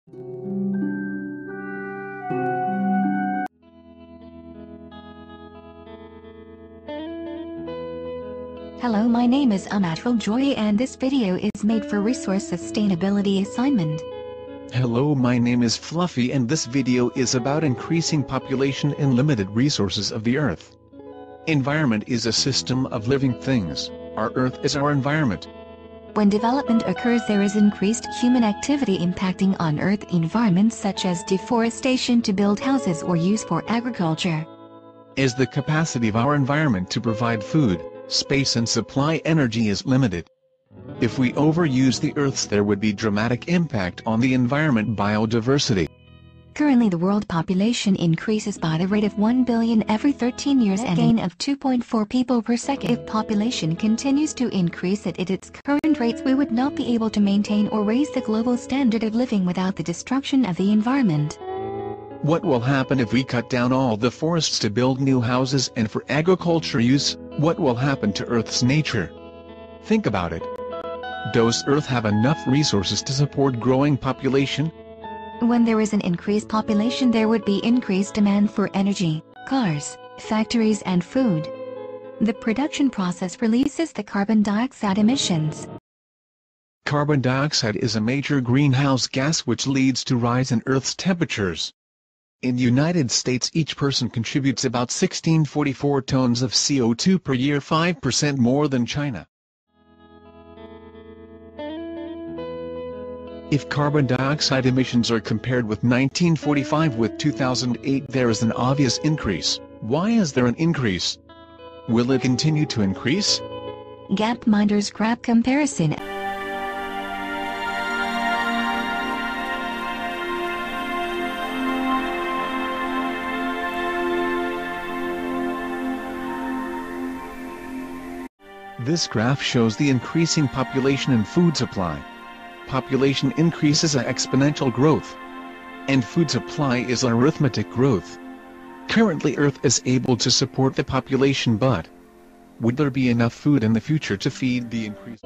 Hello, my name is Unnatural Joy and this video is made for Resource Sustainability Assignment. Hello, my name is Fluffy and this video is about increasing population and limited resources of the Earth. Environment is a system of living things. Our Earth is our environment. When development occurs, there is increased human activity impacting on Earth environments such as deforestation to build houses or use for agriculture. As the capacity of our environment to provide food, space and supply energy is limited. If we overuse the Earth's, there would be dramatic impact on the environment biodiversity. Currently the world population increases by the rate of 1 billion every 13 years and a gain of 2.4 people per second. If population continues to increase at its current rates, we would not be able to maintain or raise the global standard of living without the destruction of the environment. What will happen if we cut down all the forests to build new houses and for agriculture use? What will happen to Earth's nature? Think about it. Does Earth have enough resources to support growing population? When there is an increased population, there would be increased demand for energy, cars, factories and food. The production process releases the carbon dioxide emissions. Carbon dioxide is a major greenhouse gas which leads to rise in Earth's temperatures. In the United States, each person contributes about 1644 tons of CO2 per year, 5% more than China. If carbon dioxide emissions are compared with 1945 with 2008, there is an obvious increase. Why is there an increase? Will it continue to increase? Gapminder's graph comparison. This graph shows the increasing population and food supply. Population increases are exponential growth, and food supply is arithmetic growth. Currently Earth is able to support the population, but would there be enough food in the future to feed the increase?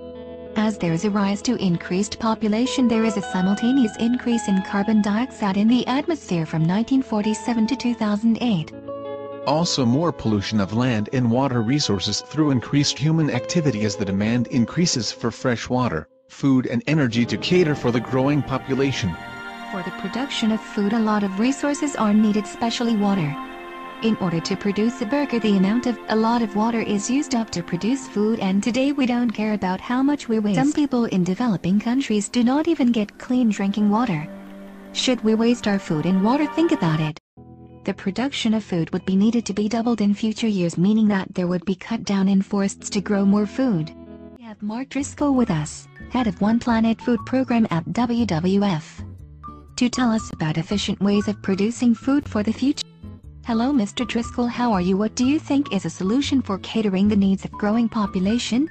As there is a rise to increased population, there is a simultaneous increase in carbon dioxide in the atmosphere from 1947 to 2008. Also more pollution of land and water resources through increased human activity as the demand increases for fresh water, food and energy to cater for the growing population. For the production of food, a lot of resources are needed, especially water. In order to produce a burger, a lot of water is used up to produce food, and today we don't care about how much we waste. Some people in developing countries do not even get clean drinking water. Should we waste our food and water? Think about it. The production of food would be needed to be doubled in future years, meaning that there would be cut down in forests to grow more food. We have Mark Driscoll with us, head of One Planet Food Program at WWF, to tell us about efficient ways of producing food for the future. Hello Mr. Driscoll, how are you? What do you think is a solution for catering the needs of growing population?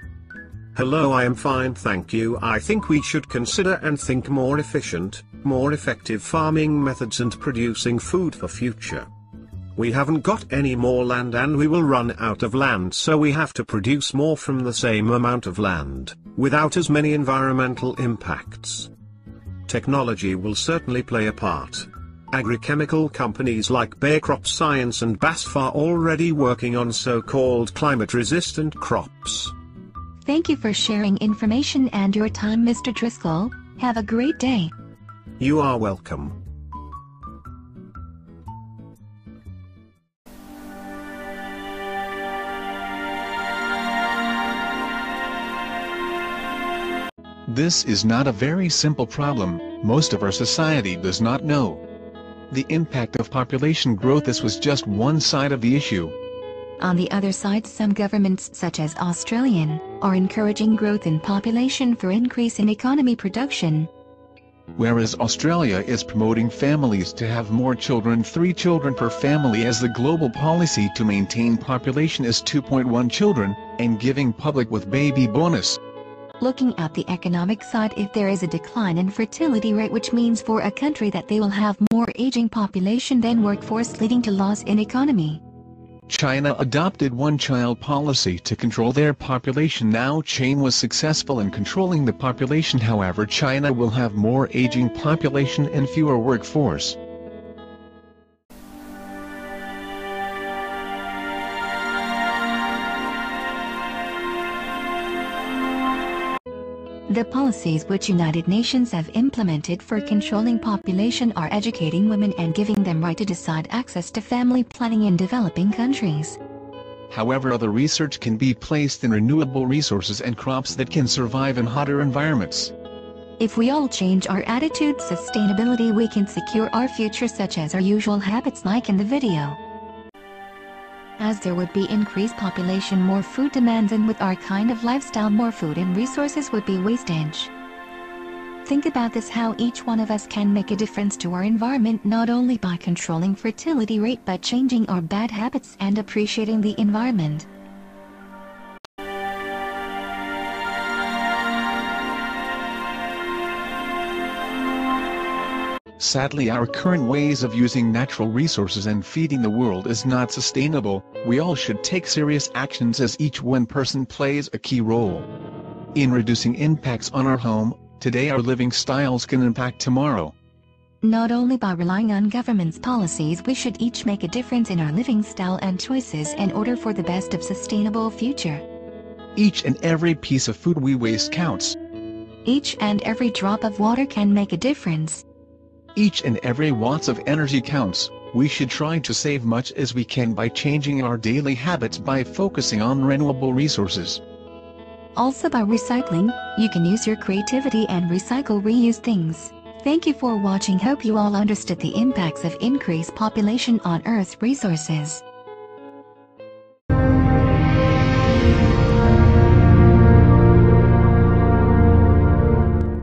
Hello, I am fine, thank you. I think we should consider and think more efficient, more effective farming methods and producing food for future. We haven't got any more land and we will run out of land, so we have to produce more from the same amount of land, without as many environmental impacts. Technology will certainly play a part. Agrochemical companies like Bayer Crop Science and BASF are already working on so-called climate-resistant crops. Thank you for sharing information and your time, Mr. Driscoll. Have a great day. You are welcome. This is not a very simple problem. Most of our society does not know the impact of population growth. This was just one side of the issue. On the other side, some governments such as Australian are encouraging growth in population for increase in economy production. Whereas Australia is promoting families to have more children, 3 children per family, as the global policy to maintain population is 2.1 children, and giving public with baby bonus. Looking at the economic side, if there is a decline in fertility rate, which means for a country that they will have more aging population than workforce, leading to loss in economy. China adopted one-child policy to control their population. Now China was successful in controlling the population. However, China will have more aging population and fewer workforce. The policies which United Nations have implemented for controlling population are educating women and giving them right to decide access to family planning in developing countries. However, other research can be placed in renewable resources and crops that can survive in hotter environments. If we all change our attitude to sustainability, we can secure our future, such as our usual habits like in the video. As there would be increased population, more food demands, and with our kind of lifestyle, more food and resources would be wastage. Think about this, how each one of us can make a difference to our environment, not only by controlling fertility rate but changing our bad habits and appreciating the environment. Sadly, our current ways of using natural resources and feeding the world is not sustainable. We all should take serious actions, as each one person plays a key role in reducing impacts on our home. Today our living styles can impact tomorrow. Not only by relying on government's policies, we should each make a difference in our living style and choices in order for the best of sustainable future. Each and every piece of food we waste counts. Each and every drop of water can make a difference. Each and every watt of energy counts. We should try to save much as we can by changing our daily habits, by focusing on renewable resources. Also, by recycling, you can use your creativity and reuse things. Thank you for watching. Hope you all understood the impacts of increased population on Earth's resources.